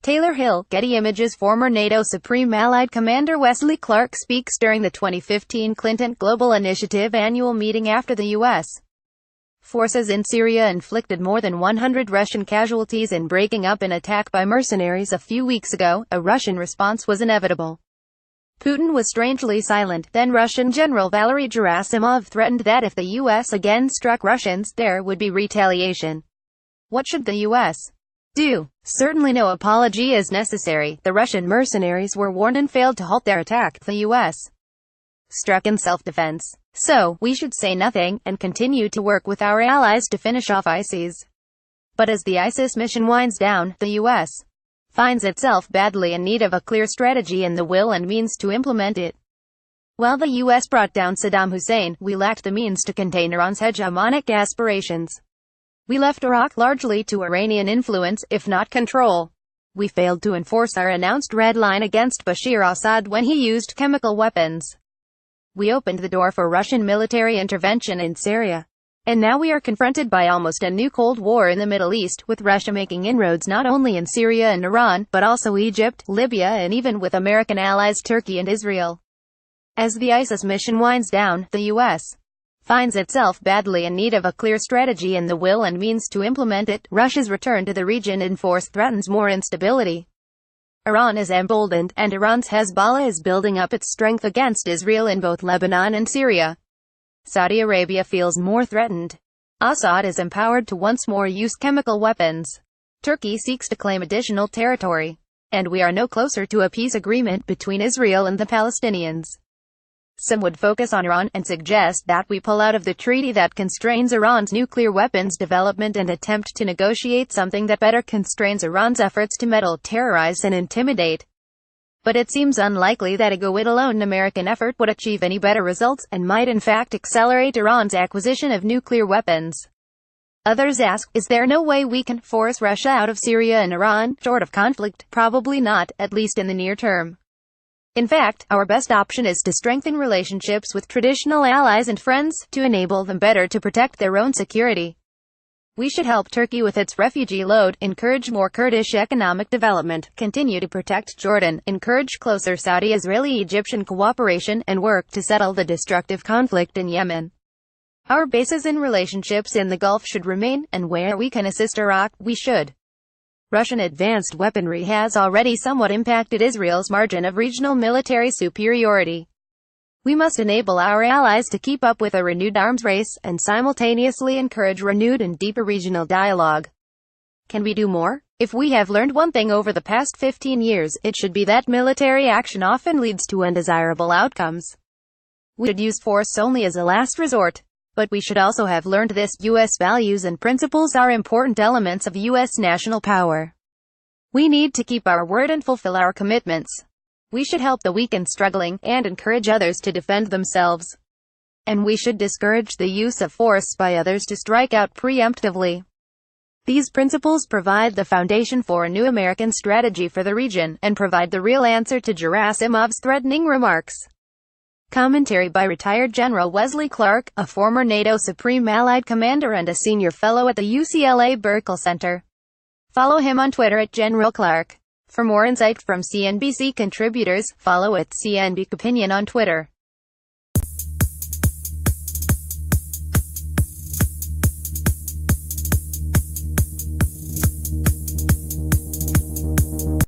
Taylor Hill, Getty Images. Former NATO Supreme Allied Commander Wesley Clark speaks during the 2015 Clinton Global Initiative annual meeting after the U.S. forces in Syria inflicted more than 100 Russian casualties in breaking up an attack by mercenaries a few weeks ago. A Russian response was inevitable. Putin was strangely silent. Then Russian General Valery Gerasimov threatened that if the U.S. again struck Russians, there would be retaliation. What should the U.S. do? Certainly no apology is necessary. The Russian mercenaries were warned and failed to halt their attack. The U.S. struck in self-defense. So, we should say nothing, and continue to work with our allies to finish off ISIS. But as the ISIS mission winds down, the U.S. finds itself badly in need of a clear strategy and the will and means to implement it. While the U.S. brought down Saddam Hussein, we lacked the means to contain Iran's hegemonic aspirations. We left Iraq largely to Iranian influence, if not control. We failed to enforce our announced red line against Bashar Assad when he used chemical weapons. We opened the door for Russian military intervention in Syria. And now we are confronted by almost a new Cold War in the Middle East, with Russia making inroads not only in Syria and Iran, but also Egypt, Libya, and even with American allies Turkey and Israel. As the ISIS mission winds down, the U.S. finds itself badly in need of a clear strategy and the will and means to implement it. Russia's return to the region in force threatens more instability. Iran is emboldened, and Iran's Hezbollah is building up its strength against Israel in both Lebanon and Syria. Saudi Arabia feels more threatened. Assad is empowered to once more use chemical weapons. Turkey seeks to claim additional territory. And we are no closer to a peace agreement between Israel and the Palestinians. Some would focus on Iran and suggest that we pull out of the treaty that constrains Iran's nuclear weapons development and attempt to negotiate something that better constrains Iran's efforts to meddle, terrorize and intimidate. But it seems unlikely that a go-it-alone American effort would achieve any better results, and might in fact accelerate Iran's acquisition of nuclear weapons. Others ask, is there no way we can force Russia out of Syria and Iran, short of conflict? Probably not, at least in the near term. In fact, our best option is to strengthen relationships with traditional allies and friends, to enable them better to protect their own security. We should help Turkey with its refugee load, encourage more Kurdish economic development, continue to protect Jordan, encourage closer Saudi-Israeli-Egyptian cooperation, and work to settle the destructive conflict in Yemen. Our bases and relationships in the Gulf should remain, and where we can assist Iraq, we should. Russian advanced weaponry has already somewhat impacted Israel's margin of regional military superiority. We must enable our allies to keep up with a renewed arms race, and simultaneously encourage renewed and deeper regional dialogue. Can we do more? If we have learned one thing over the past 15 years, it should be that military action often leads to undesirable outcomes. We should use force only as a last resort. But we should also have learned this: U.S. values and principles are important elements of U.S. national power. We need to keep our word and fulfill our commitments. We should help the weak and struggling, and encourage others to defend themselves. And we should discourage the use of force by others to strike out preemptively. These principles provide the foundation for a new American strategy for the region, and provide the real answer to Gerasimov's threatening remarks. Commentary by retired General Wesley Clark, a former NATO Supreme Allied Commander and a senior fellow at the UCLA Berkeley Center. Follow him on Twitter at General Clark. For more insight from CNBC contributors, follow at CNBC Opinion on Twitter.